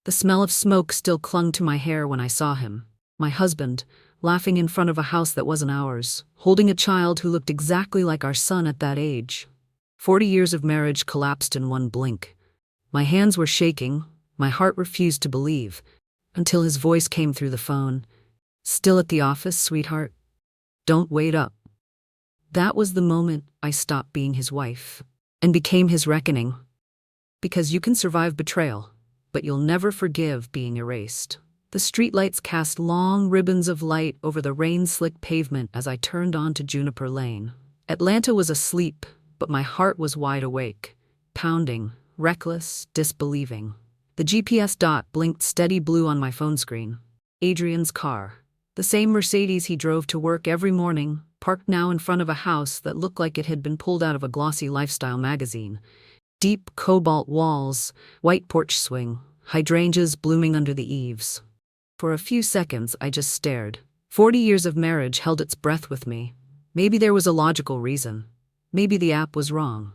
The smell of smoke still clung to my hair when I saw him. My husband, laughing in front of a house that wasn't ours, holding a child who looked exactly like our son at that age. 40 years of marriage collapsed in one blink. My hands were shaking, my heart refused to believe, until his voice came through the phone. "Still at the office, sweetheart? Don't wait up." That was the moment I stopped being his wife and became his reckoning. Because you can survive betrayal, but you'll never forgive being erased. The streetlights cast long ribbons of light over the rain-slick pavement as I turned onto Juniper Lane. Atlanta was asleep, but my heart was wide awake, pounding, reckless, disbelieving. The GPS dot blinked steady blue on my phone screen. Adrian's car. The same Mercedes he drove to work every morning, parked now in front of a house that looked like it had been pulled out of a glossy lifestyle magazine. Deep cobalt walls, white porch swing, hydrangeas blooming under the eaves. For a few seconds, I just stared. 40 years of marriage held its breath with me. Maybe there was a logical reason. Maybe the app was wrong.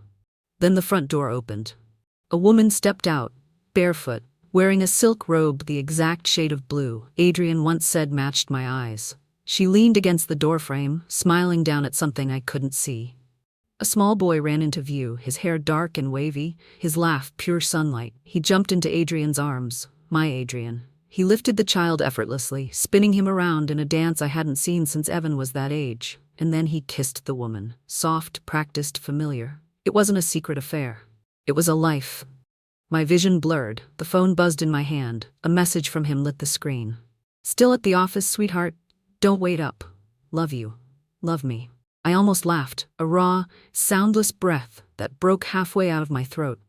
Then the front door opened. A woman stepped out, barefoot, wearing a silk robe the exact shade of blue Adrian once said matched my eyes. She leaned against the doorframe, smiling down at something I couldn't see. A small boy ran into view, his hair dark and wavy, his laugh pure sunlight. He jumped into Adrian's arms. My Adrian. He lifted the child effortlessly, spinning him around in a dance I hadn't seen since Evan was that age. And then he kissed the woman. Soft, practiced, familiar. It wasn't a secret affair. It was a life. My vision blurred. The phone buzzed in my hand. A message from him lit the screen. "Still at the office, sweetheart? Don't wait up. Love you. Love me." I almost laughed, a raw, soundless breath that broke halfway out of my throat.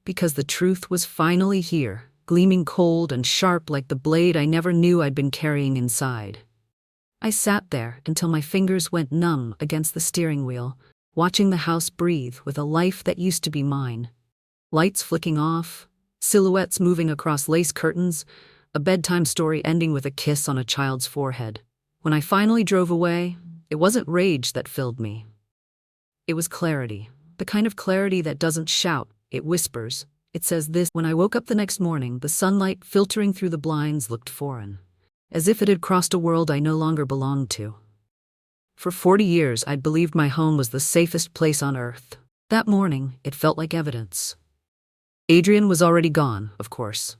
Because the truth was finally here, gleaming cold and sharp like the blade I never knew I'd been carrying inside. I sat there until my fingers went numb against the steering wheel, watching the house breathe with a life that used to be mine. Lights flicking off, silhouettes moving across lace curtains, a bedtime story ending with a kiss on a child's forehead. When I finally drove away, it wasn't rage that filled me. It was clarity. The kind of clarity that doesn't shout, it whispers. It says this. When I woke up the next morning, the sunlight filtering through the blinds looked foreign, as if it had crossed a world I no longer belonged to. For 40 years, I'd believed my home was the safest place on earth. That morning, it felt like evidence. Adrian was already gone, of course.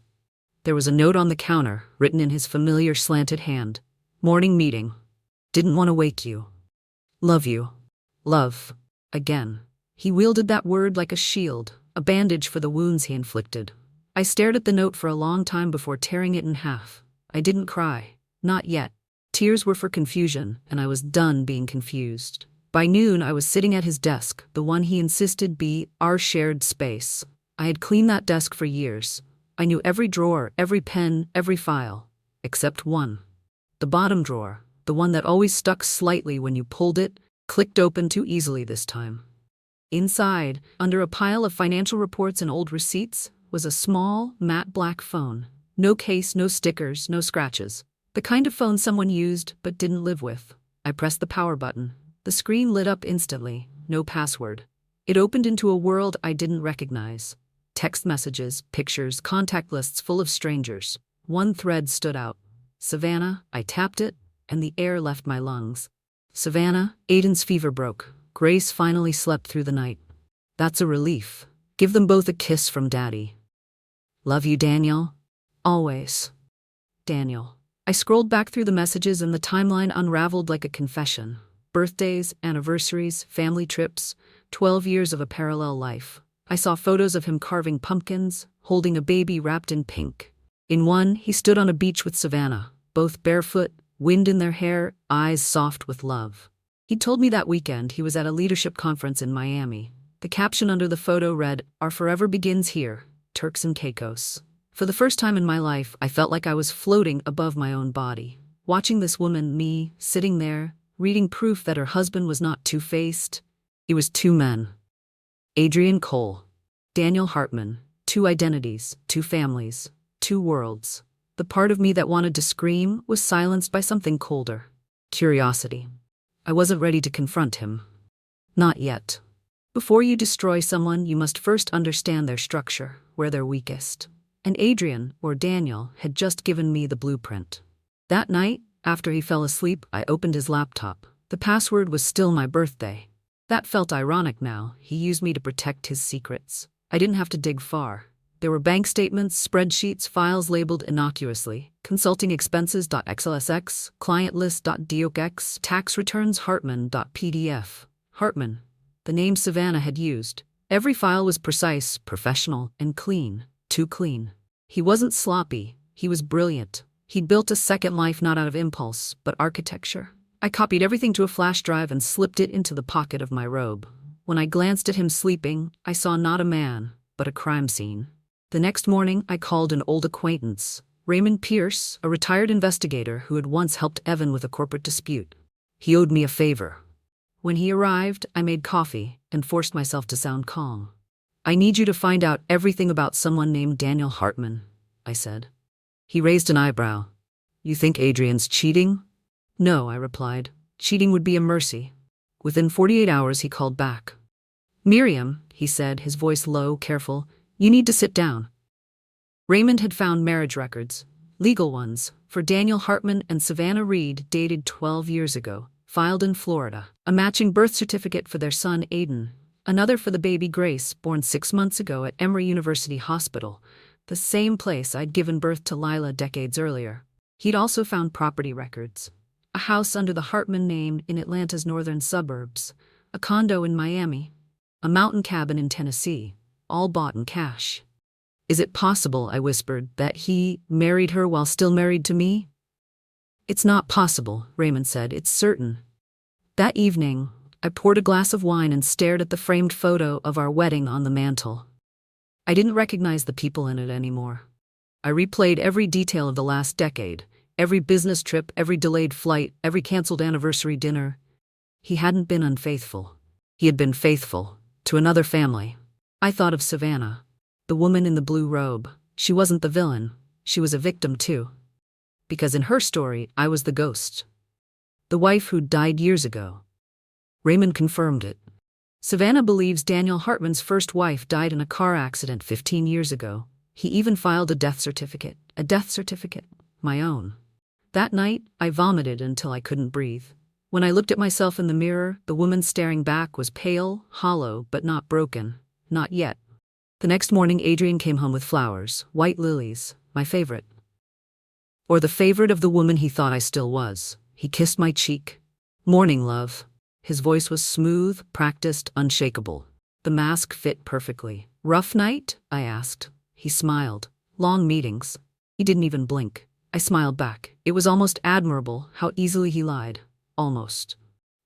There was a note on the counter, written in his familiar slanted hand. "Morning meeting. Didn't want to wake you. Love you. Love. Again." He wielded that word like a shield, a bandage for the wounds he inflicted. I stared at the note for a long time before tearing it in half. I didn't cry. Not yet. Tears were for confusion, and I was done being confused. By noon, I was sitting at his desk, the one he insisted be our shared space. I had cleaned that desk for years. I knew every drawer, every pen, every file. Except one. The bottom drawer, the one that always stuck slightly when you pulled it, clicked open too easily this time. Inside, under a pile of financial reports and old receipts, was a small, matte black phone. No case, no stickers, no scratches. The kind of phone someone used but didn't live with. I pressed the power button. The screen lit up instantly. No password. It opened into a world I didn't recognize. Text messages, pictures, contact lists full of strangers. One thread stood out. Savannah. I tapped it, and the air left my lungs. Savannah. Aiden's fever broke. Grace finally slept through the night. That's a relief. Give them both a kiss from Daddy. Love you, Daniel. Always. Daniel. I scrolled back through the messages and the timeline unraveled like a confession. Birthdays, anniversaries, family trips, 12 years of a parallel life. I saw photos of him carving pumpkins, holding a baby wrapped in pink. In one, he stood on a beach with Savannah, both barefoot, wind in their hair, eyes soft with love. He told me that weekend he was at a leadership conference in Miami. The caption under the photo read, "Our forever begins here, Turks and Caicos." For the first time in my life, I felt like I was floating above my own body. Watching this woman, me, sitting there, reading proof that her husband was not two-faced. He was two men. Adrian Cole. Daniel Hartman. Two identities, two families, two worlds. The part of me that wanted to scream was silenced by something colder. Curiosity. I wasn't ready to confront him. Not yet. Before you destroy someone, you must first understand their structure, where they're weakest. And Adrian, or Daniel, had just given me the blueprint. That night, after he fell asleep, I opened his laptop. The password was still my birthday. That felt ironic now. He used me to protect his secrets. I didn't have to dig far. There were bank statements, spreadsheets, files labeled innocuously, consulting expenses.xlsx, client list.docx, tax returns Hartman.pdf. Hartman, the name Savannah had used. Every file was precise, professional, and clean. Too clean. He wasn't sloppy. He was brilliant. He'd built a second life not out of impulse, but architecture. I copied everything to a flash drive and slipped it into the pocket of my robe. When I glanced at him sleeping, I saw not a man, but a crime scene. The next morning, I called an old acquaintance, Raymond Pierce, a retired investigator who had once helped Evan with a corporate dispute. He owed me a favor. When he arrived, I made coffee and forced myself to sound calm. "I need you to find out everything about someone named Daniel Hartman," I said. He raised an eyebrow. "You think Adrian's cheating?" "No," I replied. "Cheating would be a mercy." Within 48 hours, he called back. "Miriam," he said, his voice low, careful, "you need to sit down." Raymond had found marriage records, legal ones, for Daniel Hartman and Savannah Reed dated 12 years ago, filed in Florida. A matching birth certificate for their son Aiden, another for the baby Grace, born 6 months ago at Emory University Hospital, the same place I'd given birth to Lila decades earlier. He'd also found property records. A house under the Hartman name in Atlanta's northern suburbs, a condo in Miami, a mountain cabin in Tennessee, all bought in cash. "Is it possible," I whispered, "that he married her while still married to me?" "It's not possible," Raymond said. "It's certain." That evening, I poured a glass of wine and stared at the framed photo of our wedding on the mantel. I didn't recognize the people in it anymore. I replayed every detail of the last decade, every business trip, every delayed flight, every canceled anniversary dinner. He hadn't been unfaithful. He had been faithful to another family. I thought of Savannah, the woman in the blue robe. She wasn't the villain. She was a victim too. Because in her story, I was the ghost. The wife who died years ago. Raymond confirmed it. Savannah believes Daniel Hartman's first wife died in a car accident 15 years ago. He even filed a death certificate. A death certificate. My own. That night, I vomited until I couldn't breathe. When I looked at myself in the mirror, the woman staring back was pale, hollow, but not broken. Not yet. The next morning, Adrian came home with flowers, white lilies, my favorite. Or the favorite of the woman he thought I still was. He kissed my cheek. "Morning, love." His voice was smooth, practiced, unshakable. The mask fit perfectly. "Rough night?" I asked. He smiled. "Long meetings." He didn't even blink. I smiled back. It was almost admirable how easily he lied. Almost.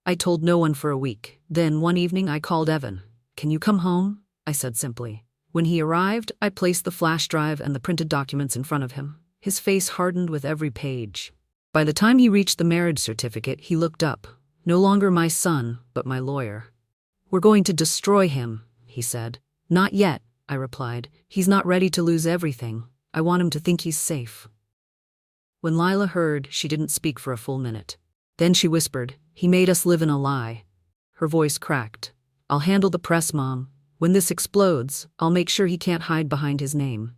I told no one for a week. Then one evening I called Evan. "Can you come home?" I said simply. When he arrived, I placed the flash drive and the printed documents in front of him. His face hardened with every page. By the time he reached the marriage certificate, he looked up. "No longer my son, but my lawyer." "We're going to destroy him," he said. "Not yet," I replied. "He's not ready to lose everything. I want him to think he's safe." When Lila heard, she didn't speak for a full minute. Then she whispered, "He made us live in a lie." Her voice cracked. "I'll handle the press, Mom. When this explodes, I'll make sure he can't hide behind his name."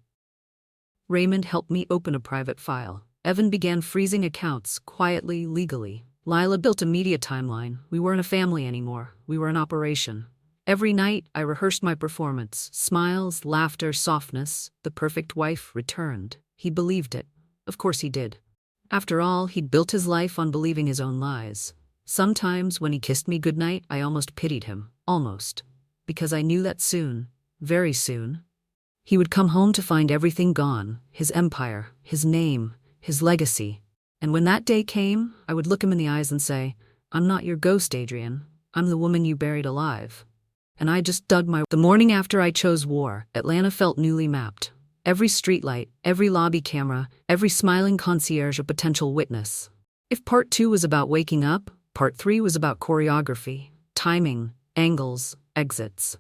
Raymond helped me open a private file. Evan began freezing accounts, quietly, legally. Lila built a media timeline. We weren't a family anymore. We were an operation. Every night, I rehearsed my performance. Smiles, laughter, softness. The perfect wife returned. He believed it. Of course he did. After all, he'd built his life on believing his own lies. Sometimes, when he kissed me goodnight, I almost pitied him. Almost. Because I knew that soon, very soon, he would come home to find everything gone. His empire, his name, his legacy. And when that day came, I would look him in the eyes and say, "I'm not your ghost, Adrian. I'm the woman you buried alive." And I just dug my... The morning after I chose war, Atlanta felt newly mapped. Every streetlight, every lobby camera, every smiling concierge a potential witness. If part 2 was about waking up, part 3 was about choreography, timing, angles, exits.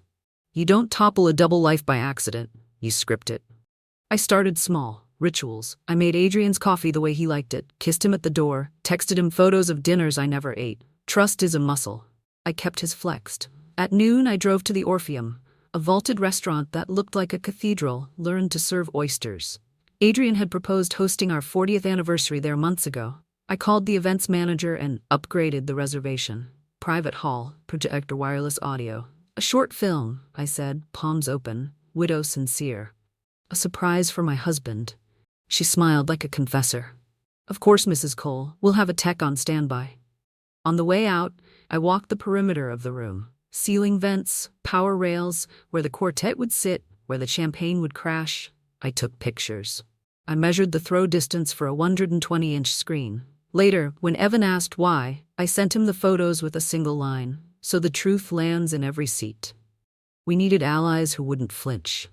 You don't topple a double life by accident, you script it. I started small. Rituals. I made Adrian's coffee the way he liked it, kissed him at the door, texted him photos of dinners I never ate. Trust is a muscle. I kept his flexed. At noon, I drove to the Orpheum, a vaulted restaurant that looked like a cathedral, learned to serve oysters. Adrian had proposed hosting our 40th anniversary there months ago. I called the events manager and upgraded the reservation. Private hall, projector, wireless audio. A short film, I said, palms open, widow sincere. A surprise for my husband. She smiled like a confessor. Of course, Mrs. Cole, we'll have a tech on standby. On the way out, I walked the perimeter of the room. Ceiling vents, power rails, where the quartet would sit, where the champagne would crash. I took pictures. I measured the throw distance for a 120-inch screen. Later, when Evan asked why, I sent him the photos with a single line, so the truth lands in every seat. We needed allies who wouldn't flinch.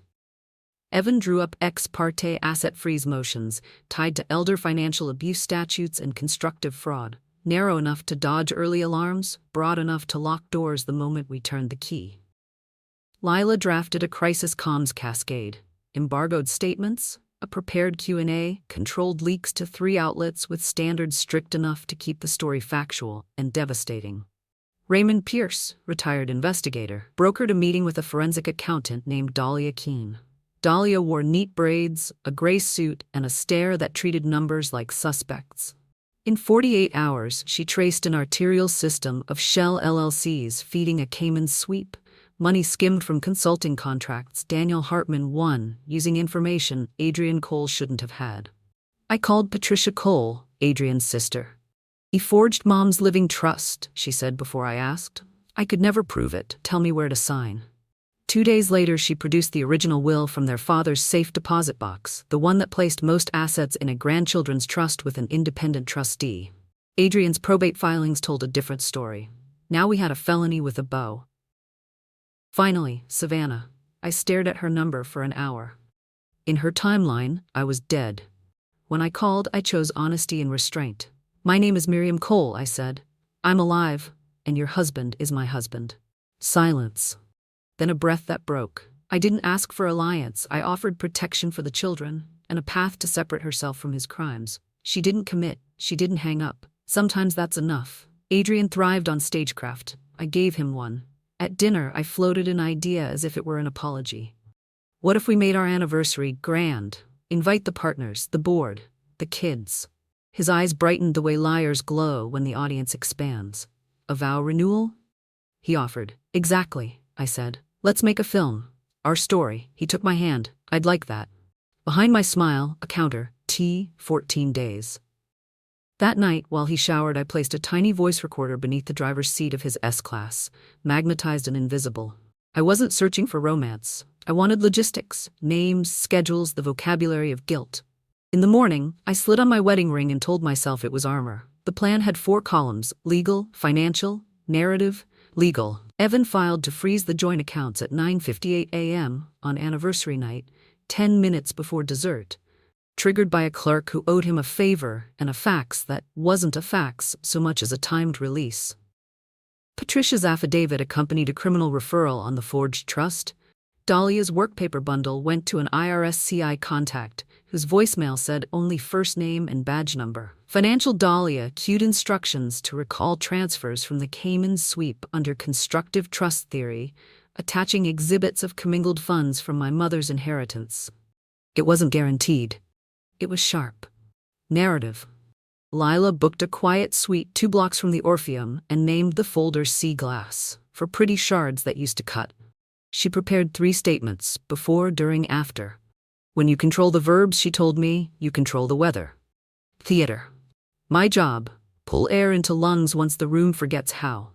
Evan drew up ex parte asset freeze motions tied to elder financial abuse statutes and constructive fraud, narrow enough to dodge early alarms, broad enough to lock doors the moment we turned the key. Lila drafted a crisis comms cascade, embargoed statements, a prepared Q&A, controlled leaks to 3 outlets with standards strict enough to keep the story factual and devastating. Raymond Pierce, retired investigator, brokered a meeting with a forensic accountant named Dahlia Keene. Dahlia wore neat braids, a gray suit, and a stare that treated numbers like suspects. In 48 hours, she traced an arterial system of shell LLCs feeding a Cayman sweep. Money skimmed from consulting contracts Daniel Hartman won using information Adrian Cole shouldn't have had. I called Patricia Cole, Adrian's sister. "He forged Mom's living trust," she said before I asked. "I could never prove it. Tell me where to sign." 2 days later, she produced the original will from their father's safe deposit box, the one that placed most assets in a grandchildren's trust with an independent trustee. Adrian's probate filings told a different story. Now we had a felony with a bow. Finally, Savannah. I stared at her number for an hour. In her timeline, I was dead. When I called, I chose honesty and restraint. "My name is Miriam Cole," I said. "I'm alive, and your husband is my husband." Silence. Then a breath that broke. I didn't ask for alliance. I offered protection for the children, and a path to separate herself from his crimes. She didn't commit. She didn't hang up. Sometimes that's enough. Adrian thrived on stagecraft. I gave him one. At dinner, I floated an idea as if it were an apology. What if we made our anniversary grand? Invite the partners, the board, the kids. His eyes brightened the way liars glow when the audience expands. A vow renewal? He offered. "Exactly," I said. "Let's make a film. Our story." He took my hand. "I'd like that." Behind my smile, a counter. 14 days. That night, while he showered, I placed a tiny voice recorder beneath the driver's seat of his S-Class, magnetized and invisible. I wasn't searching for romance. I wanted logistics, names, schedules, the vocabulary of guilt. In the morning, I slid on my wedding ring and told myself it was armor. The plan had 4 columns: legal, financial, narrative, legal. Evan filed to freeze the joint accounts at 9:58 a.m. on anniversary night, 10 minutes before dessert, triggered by a clerk who owed him a favor and a fax that wasn't a fax so much as a timed release. Patricia's affidavit accompanied a criminal referral on the forged trust. Dahlia's work paper bundle went to an IRS CI contact, whose voicemail said only first name and badge number. Financial Dahlia cued instructions to recall transfers from the Cayman sweep under constructive trust theory, attaching exhibits of commingled funds from my mother's inheritance. It wasn't guaranteed. It was sharp. Narrative. Lila booked a quiet suite 2 blocks from the Orpheum and named the folder Sea Glass, for pretty shards that used to cut. She prepared 3 statements, before, during, after. When you control the verbs, she told me, you control the weather. Theater. My job, pull air into lungs once the room forgets how.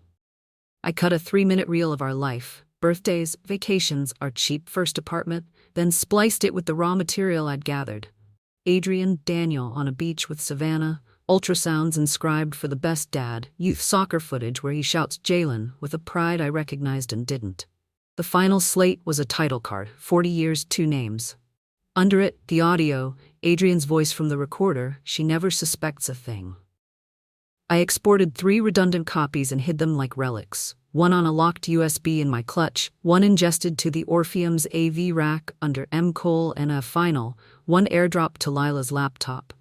I cut a 3-minute reel of our life, birthdays, vacations, our cheap first apartment, then spliced it with the raw material I'd gathered. Adrian, Daniel on a beach with Savannah, ultrasounds inscribed for the best dad, youth soccer footage where he shouts Jalen with a pride I recognized and didn't. The final slate was a title card, 40 years, 2 names. Under it, the audio, Adrian's voice from the recorder, she never suspects a thing. I exported 3 redundant copies and hid them like relics, one on a locked USB in my clutch, one ingested to the Orpheum's AV rack under M. Cole and a final, one airdropped to Lila's laptop.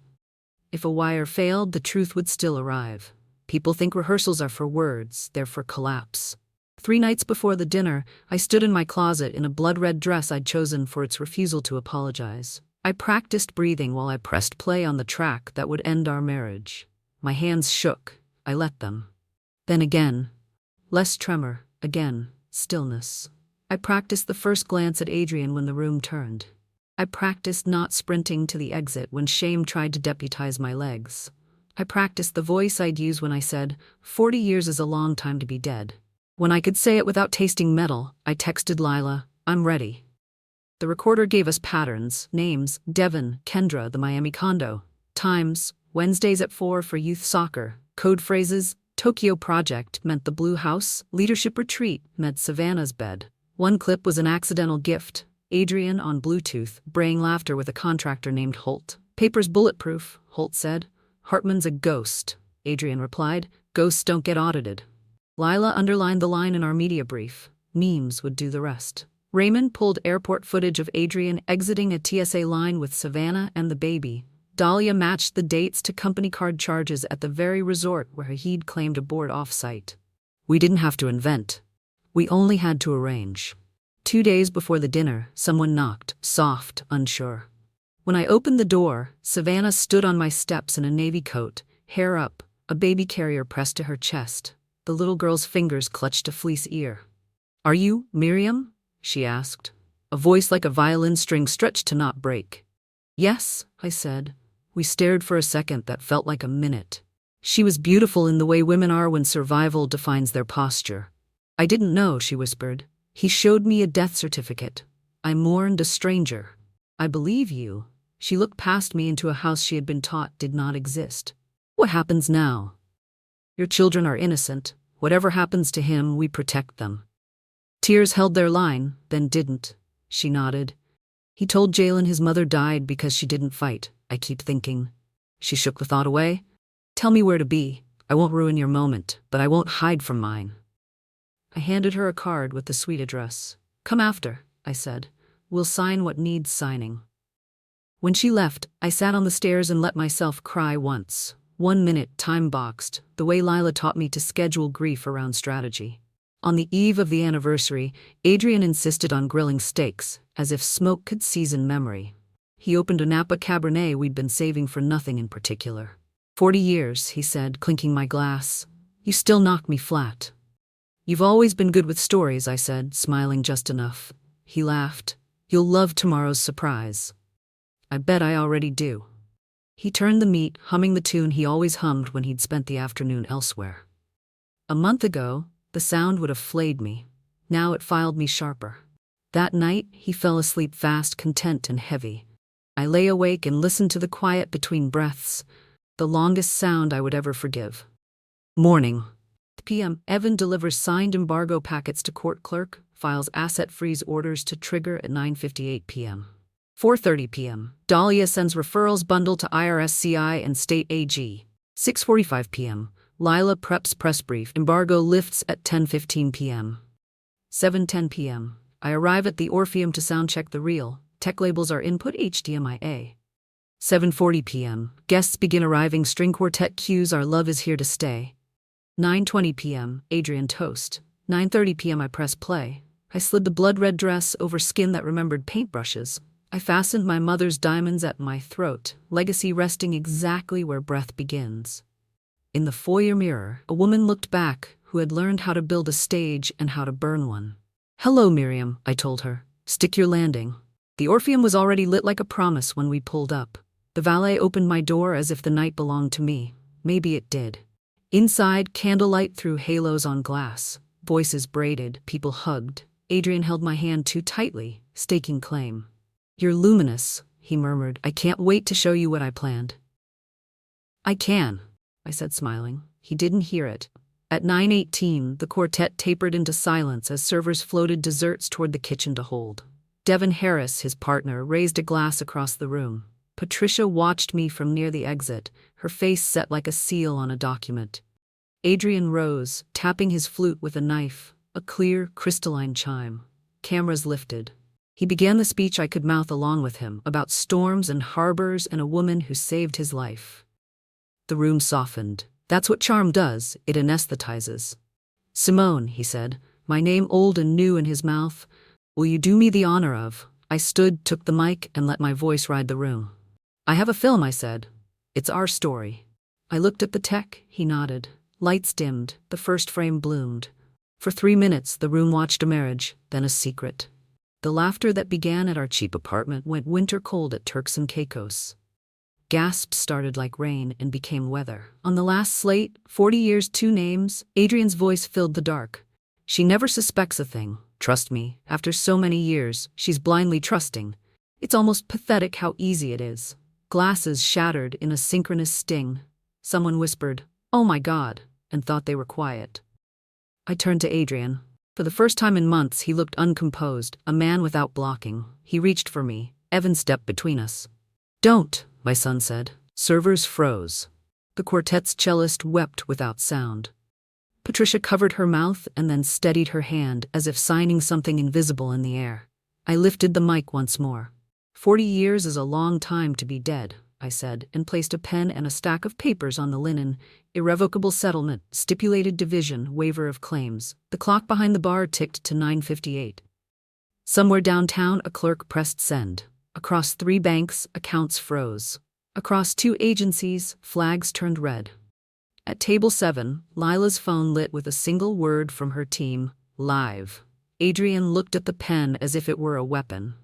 If a wire failed, the truth would still arrive. People think rehearsals are for words, they're for collapse. 3 nights before the dinner, I stood in my closet in a blood-red dress I'd chosen for its refusal to apologize. I practiced breathing while I pressed play on the track that would end our marriage. My hands shook. I let them. Then again. Less tremor. Again. Stillness. I practiced the first glance at Adrian when the room turned. I practiced not sprinting to the exit when shame tried to deputize my legs. I practiced the voice I'd use when I said, 40 years is a long time to be dead. When I could say it without tasting metal, I texted Lila, I'm ready. The recorder gave us patterns, names, Devon, Kendra, the Miami condo. Times, Wednesdays at 4 for youth soccer. Code phrases, Tokyo Project meant the Blue House, Leadership Retreat meant Savannah's bed. One clip was an accidental gift, Adrian on Bluetooth, braying laughter with a contractor named Holt. Paper's bulletproof, Holt said. Hartman's a ghost, Adrian replied. Ghosts don't get audited. Lila underlined the line in our media brief. Memes would do the rest. Raymond pulled airport footage of Adrian exiting a TSA line with Savannah and the baby. Dahlia matched the dates to company card charges at the very resort where he'd claimed a board off-site. We didn't have to invent. We only had to arrange. 2 days before the dinner, someone knocked, soft, unsure. When I opened the door, Savannah stood on my steps in a navy coat, hair up, a baby carrier pressed to her chest. The little girl's fingers clutched a fleece ear. Are you, Miriam? She asked. A voice like a violin string stretched to not break. Yes, I said. We stared for a second that felt like a minute. She was beautiful in the way women are when survival defines their posture. I didn't know, she whispered. He showed me a death certificate. I mourned a stranger. I believe you. She looked past me into a house she had been taught did not exist. What happens now? Your children are innocent. Whatever happens to him, we protect them. Tears held their line, then didn't. She nodded. He told Jalen his mother died because she didn't fight. I keep thinking. She shook the thought away. Tell me where to be. I won't ruin your moment, but I won't hide from mine. I handed her a card with the suite address. Come after, I said. We'll sign what needs signing. When she left, I sat on the stairs and let myself cry once. 1 minute, time-boxed, the way Lila taught me to schedule grief around strategy. On the eve of the anniversary, Adrian insisted on grilling steaks, as if smoke could season memory. He opened a Napa Cabernet we'd been saving for nothing in particular. 40 years, he said, clinking my glass. You still knock me flat. You've always been good with stories, I said, smiling just enough. He laughed. You'll love tomorrow's surprise. I bet I already do. He turned the meat, humming the tune he always hummed when he'd spent the afternoon elsewhere. A month ago, the sound would have flayed me. Now it filed me sharper. That night, he fell asleep fast, content and heavy. I lay awake and listened to the quiet between breaths, the longest sound I would ever forgive. Morning. PM. Evan delivers signed embargo packets to court clerk, files asset freeze orders to trigger at 9:58 p.m. 4:30 p.m. Dahlia sends referrals bundle to IRS CI and State AG. 6:45 p.m. Lila preps press brief. Embargo lifts at 10:15 p.m. 7:10 p.m. I arrive at the Orpheum to soundcheck the reel. Tech labels are input HDMI-A. 7:40 p.m. Guests begin arriving. String quartet cues Our Love Is Here to Stay. 9:20 p.m. Adrian toast. 9:30 p.m. I press play. I slid the blood-red dress over skin that remembered paintbrushes. I fastened my mother's diamonds at my throat, legacy resting exactly where breath begins. In the foyer mirror, a woman looked back who had learned how to build a stage and how to burn one. Hello, Miriam, I told her. Stick your landing. The Orpheum was already lit like a promise when we pulled up. The valet opened my door as if the night belonged to me. Maybe it did. Inside, candlelight threw halos on glass. Voices braided, people hugged. Adrian held my hand too tightly, staking claim. You're luminous, he murmured. I can't wait to show you what I planned. I can, I said, smiling. He didn't hear it. At 9:18, the quartet tapered into silence as servers floated desserts toward the kitchen to hold. Devon Harris, his partner, raised a glass across the room. Patricia watched me from near the exit, her face set like a seal on a document. Adrian rose, tapping his flute with a knife, a clear, crystalline chime. Cameras lifted. He began the speech I could mouth along with him, about storms and harbors and a woman who saved his life. The room softened. That's what charm does, it anesthetizes. Simone, he said, my name old and new in his mouth. Will you do me the honor of? I stood, took the mic, and let my voice ride the room. I have a film, I said. It's our story. I looked at the tech, he nodded. Lights dimmed, the first frame bloomed. For 3 minutes, the room watched a marriage, then a secret. The laughter that began at our cheap apartment went winter cold at Turks and Caicos. Gasps started like rain and became weather. On the last slate, 40 years, 2 names, Adrian's voice filled the dark. She never suspects a thing. Trust me, after so many years, she's blindly trusting. It's almost pathetic how easy it is. Glasses shattered in a synchronous sting. Someone whispered, "Oh my God," and thought they were quiet. I turned to Adrian. For the first time in months, he looked uncomposed, a man without blocking. He reached for me. Evan stepped between us. "Don't," my son said. Servers froze. The quartet's cellist wept without sound. Patricia covered her mouth and then steadied her hand as if signing something invisible in the air. I lifted the mic once more. 40 years is a long time to be dead, I said, and placed a pen and a stack of papers on the linen. Irrevocable settlement, stipulated division, waiver of claims. The clock behind the bar ticked to 9:58. Somewhere downtown, a clerk pressed send. Across 3 banks, accounts froze. Across 2 agencies, flags turned red. At table 7, Lila's phone lit with a single word from her team, live. Adrian looked at the pen as if it were a weapon.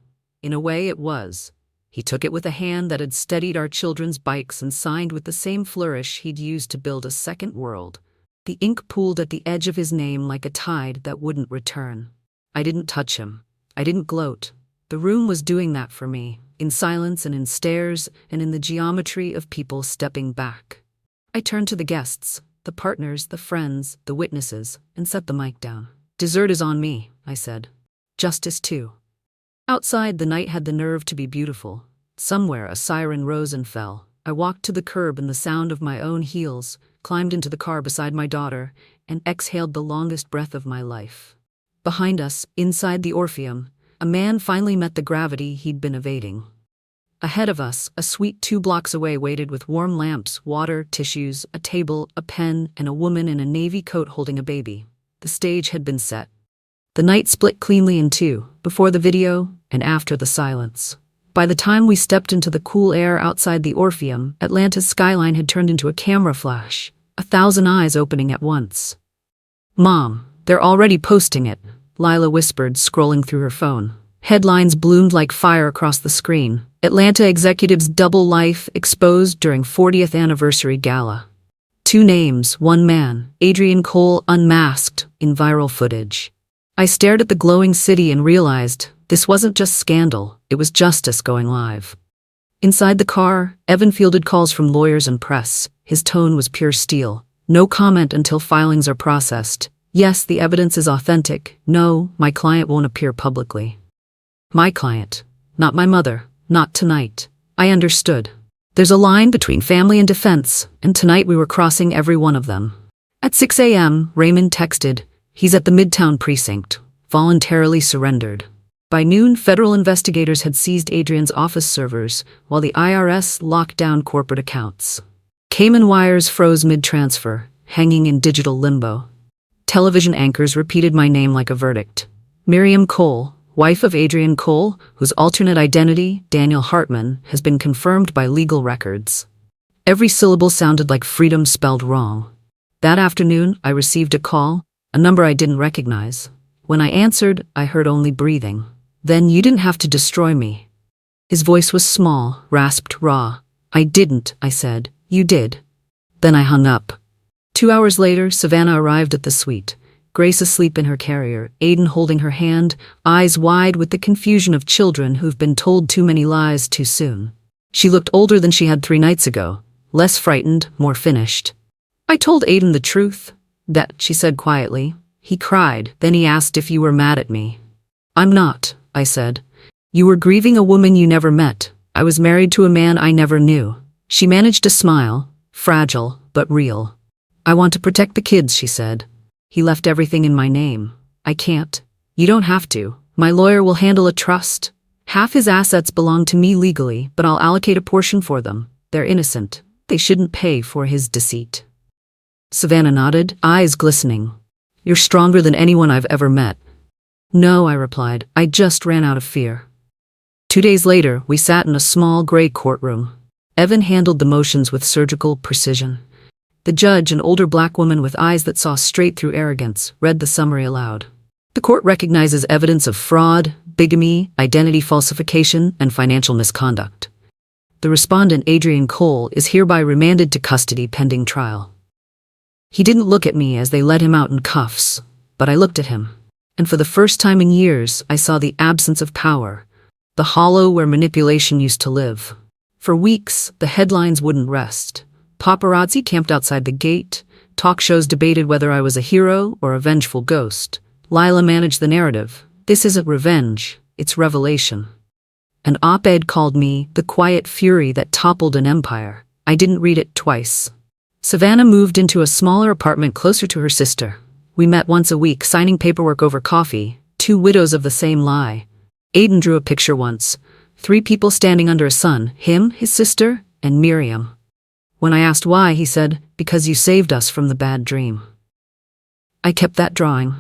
In a way it was. He took it with a hand that had steadied our children's bikes and signed with the same flourish he'd used to build a second world. The ink pooled at the edge of his name like a tide that wouldn't return. I didn't touch him. I didn't gloat. The room was doing that for me, in silence and in stares and in the geometry of people stepping back. I turned to the guests, the partners, the friends, the witnesses, and set the mic down. "Dessert is on me," I said. "Justice too." Outside, the night had the nerve to be beautiful. Somewhere, a siren rose and fell. I walked to the curb in the sound of my own heels, climbed into the car beside my daughter, and exhaled the longest breath of my life. Behind us, inside the Orpheum, a man finally met the gravity he'd been evading. Ahead of us, a suite 2 blocks away waited with warm lamps, water, tissues, a table, a pen, and a woman in a navy coat holding a baby. The stage had been set. The night split cleanly in 2, before the video and after the silence. By the time we stepped into the cool air outside the Orpheum, Atlanta's skyline had turned into a camera flash, 1,000 eyes opening at once. "Mom, they're already posting it," Lila whispered, scrolling through her phone. Headlines bloomed like fire across the screen. Atlanta executives' double life exposed during 40th anniversary gala. 2 names, 1 man, Adrian Cole unmasked in viral footage. I stared at the glowing city and realized this wasn't just scandal, it was justice going live. Inside the car, Evan fielded calls from lawyers and press. His tone was pure steel. "No comment until filings are processed. Yes, the evidence is authentic. No, my client won't appear publicly." My client, not my mother, not tonight. I understood. There's a line between family and defense, and tonight we were crossing every one of them. At 6 a.m., Raymond texted, "He's at the Midtown precinct, voluntarily surrendered." By noon, federal investigators had seized Adrian's office servers, while the IRS locked down corporate accounts. Cayman wires froze mid-transfer, hanging in digital limbo. Television anchors repeated my name like a verdict. Miriam Cole, wife of Adrian Cole, whose alternate identity, Daniel Hartman, has been confirmed by legal records. Every syllable sounded like freedom spelled wrong. That afternoon, I received a call, a number I didn't recognize. When I answered, I heard only breathing. "Then you didn't have to destroy me." His voice was small, rasped raw. "I didn't," I said. "You did." Then I hung up. 2 hours later, Savannah arrived at the suite. Grace asleep in her carrier, Aiden holding her hand, eyes wide with the confusion of children who've been told too many lies too soon. She looked older than she had 3 nights ago, less frightened, more finished. "I told Aiden the truth." "That," she said quietly. He cried, then he asked if you were mad at me. "I'm not," I said. "You were grieving a woman you never met. I was married to a man I never knew." She managed to smile, fragile, but real. "I want to protect the kids," she said. "He left everything in my name. I can't." "You don't have to. My lawyer will handle a trust. Half his assets belong to me legally, but I'll allocate a portion for them. They're innocent. They shouldn't pay for his deceit." Savannah nodded, eyes glistening. You're stronger than anyone I've ever met. No, I replied. I just ran out of fear. 2 days later, we sat in a small gray courtroom. Evan handled the motions with surgical precision. The judge, an older black woman with eyes that saw straight through arrogance, read the summary aloud. The court recognizes evidence of fraud, bigamy, identity falsification, and financial misconduct. The respondent, Adrian Cole, is hereby remanded to custody pending trial. He didn't look at me as they led him out in cuffs, but I looked at him. And for the first time in years, I saw the absence of power, the hollow where manipulation used to live. For weeks, the headlines wouldn't rest. Paparazzi camped outside the gate. Talk shows debated whether I was a hero or a vengeful ghost. Lila managed the narrative. This isn't revenge, it's revelation. An op-ed called me the quiet fury that toppled an empire. I didn't read it twice. Savannah moved into a smaller apartment closer to her sister. We met once a week, signing paperwork over coffee, 2 widows of the same lie. Aiden drew a picture once, 3 people standing under a sun, him, his sister, and Miriam. When I asked why, he said, because you saved us from the bad dream. I kept that drawing.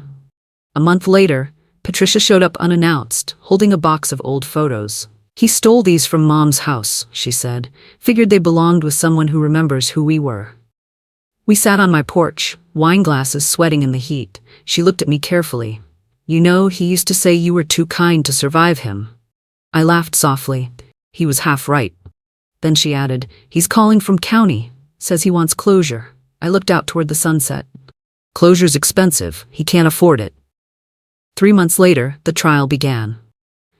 A month later, Patricia showed up unannounced, holding a box of old photos. He stole these from Mom's house, she said. Figured they belonged with someone who remembers who we were. We sat on my porch, wine glasses sweating in the heat. She looked at me carefully. You know, he used to say you were too kind to survive him. I laughed softly. He was half right. Then she added, he's calling from county. Says he wants closure. I looked out toward the sunset. Closure's expensive. He can't afford it. 3 months later, the trial began.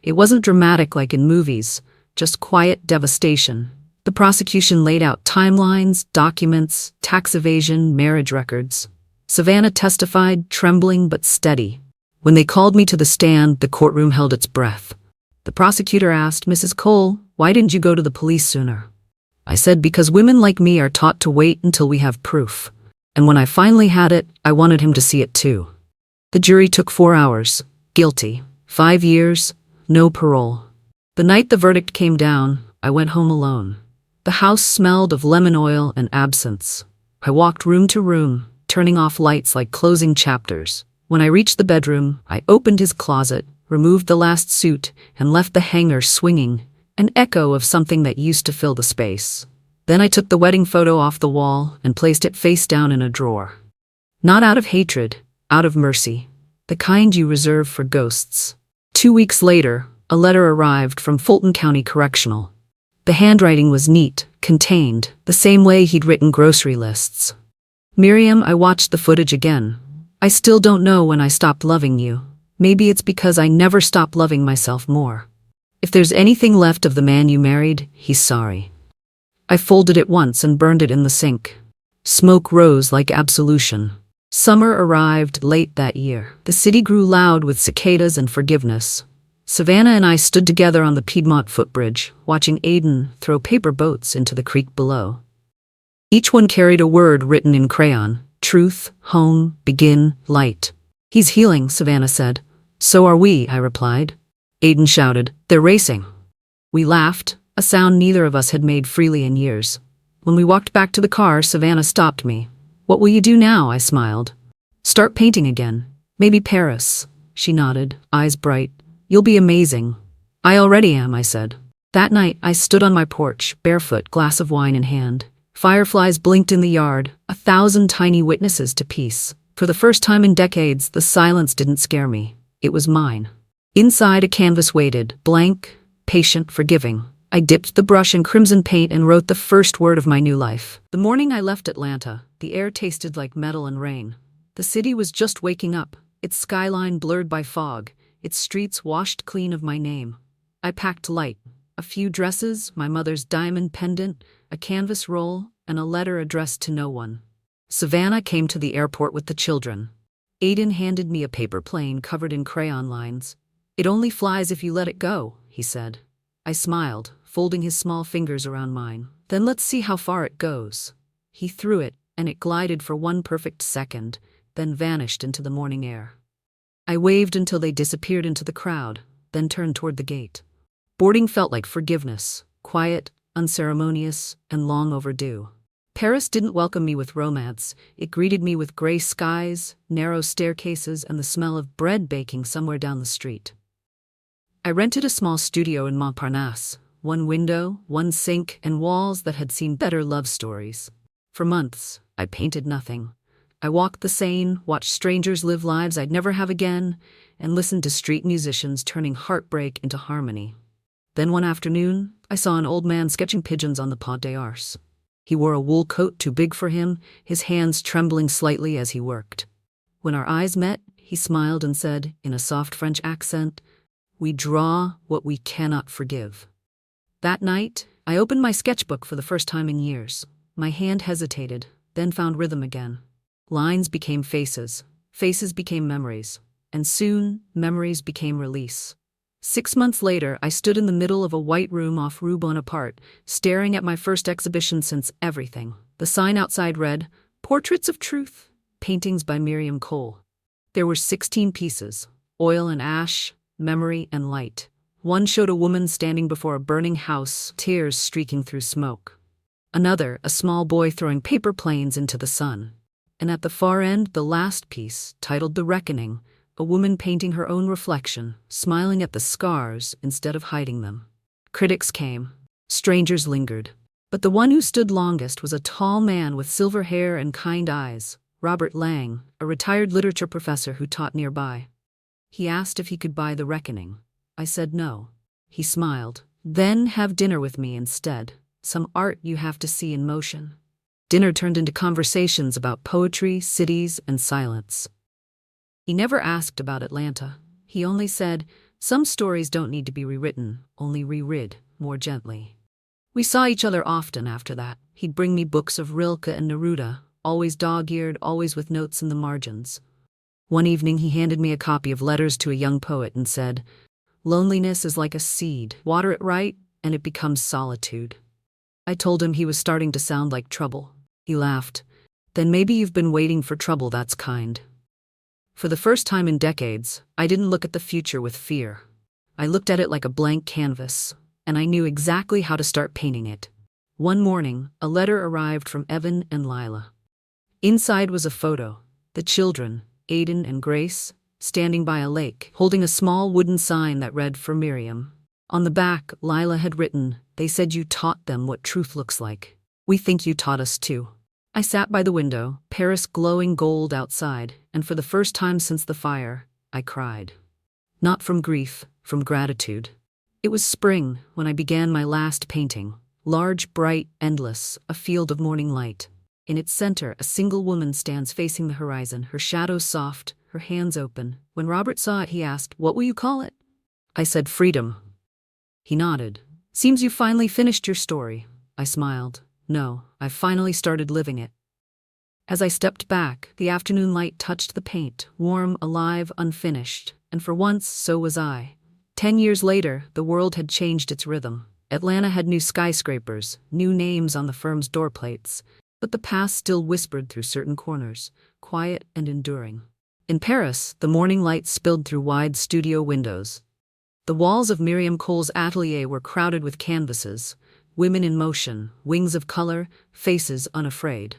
It wasn't dramatic like in movies, just quiet devastation. The prosecution laid out timelines, documents, tax evasion, marriage records. Savannah testified, trembling but steady. When they called me to the stand, the courtroom held its breath. The prosecutor asked, Mrs. Cole, why didn't you go to the police sooner? I said, because women like me are taught to wait until we have proof. And when I finally had it, I wanted him to see it too. The jury took 4 hours. Guilty. 5 years. No parole. The night the verdict came down, I went home alone. The house smelled of lemon oil and absinthe. I walked room to room, turning off lights like closing chapters. When I reached the bedroom, I opened his closet, removed the last suit, and left the hanger swinging, an echo of something that used to fill the space. Then I took the wedding photo off the wall and placed it face down in a drawer. Not out of hatred, out of mercy, the kind you reserve for ghosts. 2 weeks later, a letter arrived from Fulton County Correctional. The handwriting was neat, contained, the same way he'd written grocery lists. Miriam, I watched the footage again. I still don't know when I stopped loving you. Maybe it's because I never stopped loving myself more. If there's anything left of the man you married, he's sorry. I folded it once and burned it in the sink. Smoke rose like absolution. Summer arrived late that year. The city grew loud with cicadas and forgiveness. Savannah and I stood together on the Piedmont footbridge, watching Aiden throw paper boats into the creek below. Each one carried a word written in crayon. Truth, home, begin, light. He's healing, Savannah said. So are we, I replied. Aiden shouted, they're racing. We laughed, a sound neither of us had made freely in years. When we walked back to the car, Savannah stopped me. What will you do now? I smiled. Start painting again. Maybe Paris. She nodded, eyes bright. You'll be amazing. I already am, I said. That night, I stood on my porch, barefoot, glass of wine in hand. Fireflies blinked in the yard, 1,000 tiny witnesses to peace. For the first time in decades, the silence didn't scare me. It was mine. Inside, a canvas waited, blank, patient, forgiving. I dipped the brush in crimson paint and wrote the first word of my new life. The morning I left Atlanta, the air tasted like metal and rain. The city was just waking up, its skyline blurred by fog, its streets washed clean of my name. I packed light. A few dresses, my mother's diamond pendant, a canvas roll, and a letter addressed to no one. Savannah came to the airport with the children. Aiden handed me a paper plane covered in crayon lines. It only flies if you let it go, he said. I smiled, folding his small fingers around mine. Then let's see how far it goes. He threw it, and it glided for 1 perfect second, then vanished into the morning air. I waved until they disappeared into the crowd, then turned toward the gate. Boarding felt like forgiveness, quiet, unceremonious, and long overdue. Paris didn't welcome me with romance. It greeted me with gray skies, narrow staircases, and the smell of bread baking somewhere down the street. I rented a small studio in Montparnasse, one window, one sink, and walls that had seen better love stories. For months, I painted nothing. I walked the Seine, watched strangers live lives I'd never have again, and listened to street musicians turning heartbreak into harmony. Then one afternoon, I saw an old man sketching pigeons on the Pont des Arts. He wore a wool coat too big for him, his hands trembling slightly as he worked. When our eyes met, he smiled and said, in a soft French accent, "We draw what we cannot forgive." That night, I opened my sketchbook for the first time in years. My hand hesitated, then found rhythm again. Lines became faces, faces became memories, and soon, memories became release. 6 months later, I stood in the middle of a white room off Rue Bonaparte, staring at my first exhibition since everything. The sign outside read, "Portraits of Truth, Paintings by Miriam Cole." There were 16 pieces, oil and ash, memory and light. One showed a woman standing before a burning house, tears streaking through smoke. Another, a small boy throwing paper planes into the sun. And at the far end, the last piece, titled The Reckoning, a woman painting her own reflection, smiling at the scars instead of hiding them. Critics came. Strangers lingered. But the one who stood longest was a tall man with silver hair and kind eyes, Robert Lang, a retired literature professor who taught nearby. He asked if he could buy The Reckoning. I said no. He smiled. "Then have dinner with me instead. Some art you have to see in motion." Dinner turned into conversations about poetry, cities, and silence. He never asked about Atlanta. He only said, "Some stories don't need to be rewritten, only reread, more gently." We saw each other often after that. He'd bring me books of Rilke and Neruda, always dog-eared, always with notes in the margins. One evening he handed me a copy of Letters to a Young Poet and said, "Loneliness is like a seed. Water it right, and it becomes solitude." I told him he was starting to sound like trouble. He laughed. "Then maybe you've been waiting for trouble that's kind." For the first time in decades, I didn't look at the future with fear. I looked at it like a blank canvas, and I knew exactly how to start painting it. One morning, a letter arrived from Evan and Lila. Inside was a photo. The children, Aiden and Grace, standing by a lake, holding a small wooden sign that read, "For Miriam." On the back, Lila had written, "They said you taught them what truth looks like. We think you taught us too." I sat by the window, Paris glowing gold outside, and for the first time since the fire, I cried. Not from grief, from gratitude. It was spring when I began my last painting. Large, bright, endless, a field of morning light. In its center, a single woman stands facing the horizon, her shadow soft, her hands open. When Robert saw it, he asked, "What will you call it?" I said, "Freedom." He nodded. "Seems you finally finished your story." I smiled. "No, I've finally started living it." As I stepped back, the afternoon light touched the paint, warm, alive, unfinished, and for once, so was I. 10 years later, the world had changed its rhythm. Atlanta had new skyscrapers, new names on the firm's door plates, but the past still whispered through certain corners, quiet and enduring. In Paris, the morning light spilled through wide studio windows. The walls of Miriam Cole's atelier were crowded with canvases, women in motion, wings of color, faces unafraid.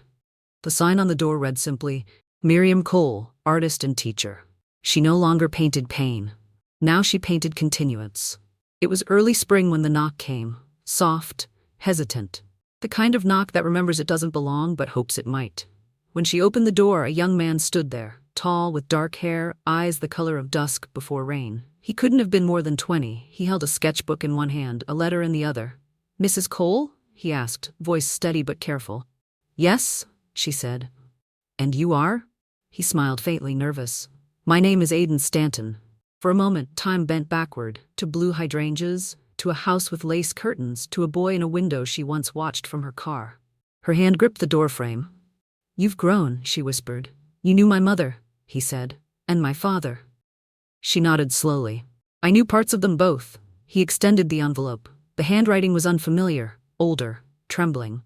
The sign on the door read simply, "Miriam Cole, artist and teacher." She no longer painted pain. Now she painted continuance. It was early spring when the knock came, soft, hesitant. The kind of knock that remembers it doesn't belong but hopes it might. When she opened the door, a young man stood there, tall, with dark hair, eyes the color of dusk before rain. He couldn't have been more than 20. He held a sketchbook in one hand, a letter in the other. "Mrs. Cole?" he asked, voice steady but careful. "Yes," she said. "And you are?" He smiled faintly, nervous. "My name is Aiden Stanton." For a moment, time bent backward, to blue hydrangeas, to a house with lace curtains, to a boy in a window she once watched from her car. Her hand gripped the doorframe. "You've grown," she whispered. "You knew my mother," he said, "and my father." She nodded slowly. "I knew parts of them both." He extended the envelope. The handwriting was unfamiliar, older, trembling.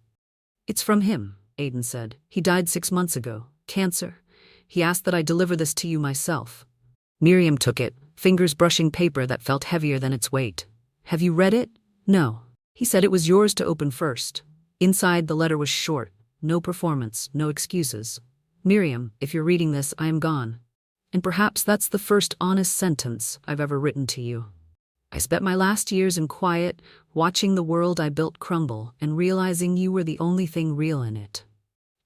"It's from him," Aiden said. "He died 6 months ago. Cancer. He asked that I deliver this to you myself." Miriam took it, fingers brushing paper that felt heavier than its weight. "Have you read it?" "No." He said it was yours to open first. Inside, the letter was short, no performance, no excuses. Miriam, if you're reading this, I am gone. And perhaps that's the first honest sentence I've ever written to you. I spent my last years in quiet, watching the world I built crumble and realizing you were the only thing real in it.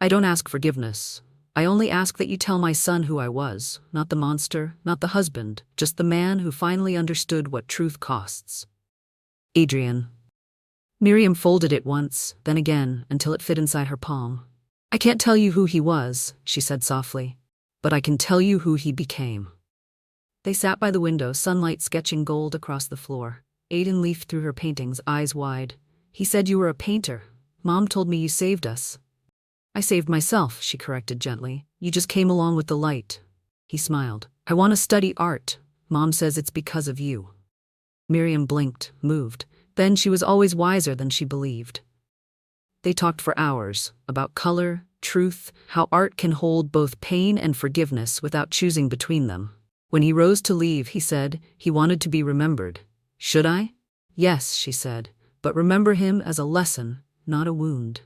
I don't ask forgiveness. I only ask that you tell my son who I was, not the monster, not the husband, just the man who finally understood what truth costs. Adrian. Miriam folded it once, then again, until it fit inside her palm. I can't tell you who he was, she said softly, but I can tell you who he became. They sat by the window, sunlight sketching gold across the floor. Aiden leafed through her paintings, eyes wide. He said you were a painter. Mom told me you saved us. I saved myself, she corrected gently. You just came along with the light. He smiled. I want to study art. Mom says it's because of you. Miriam blinked, moved. Then she was always wiser than she believed. They talked for hours, about color, truth, how art can hold both pain and forgiveness without choosing between them. When he rose to leave, he said he wanted to be remembered. Should I? Yes, she said, but remember him as a lesson, not a wound.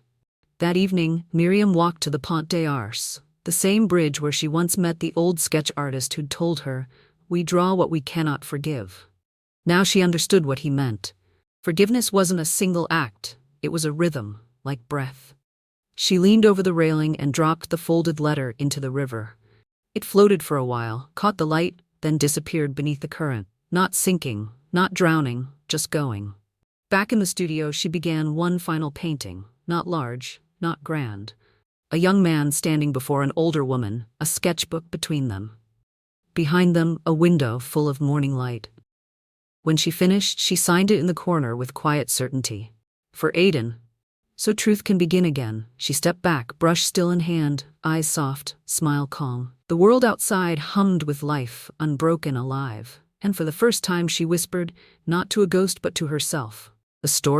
That evening, Miriam walked to the Pont des Arts, the same bridge where she once met the old sketch artist who'd told her, "We draw what we cannot forgive." Now she understood what he meant. Forgiveness wasn't a single act, it was a rhythm, like breath. She leaned over the railing and dropped the folded letter into the river. It floated for a while, caught the light, then disappeared beneath the current, not sinking, not drowning, just going. Back in the studio, she began one final painting, not large, not grand. A young man standing before an older woman, a sketchbook between them. Behind them, a window full of morning light. When she finished, she signed it in the corner with quiet certainty. For Aiden. So truth can begin again. She stepped back, brush still in hand, eyes soft, smile calm. The world outside hummed with life, unbroken, alive. And for the first time she whispered, not to a ghost but to herself. The story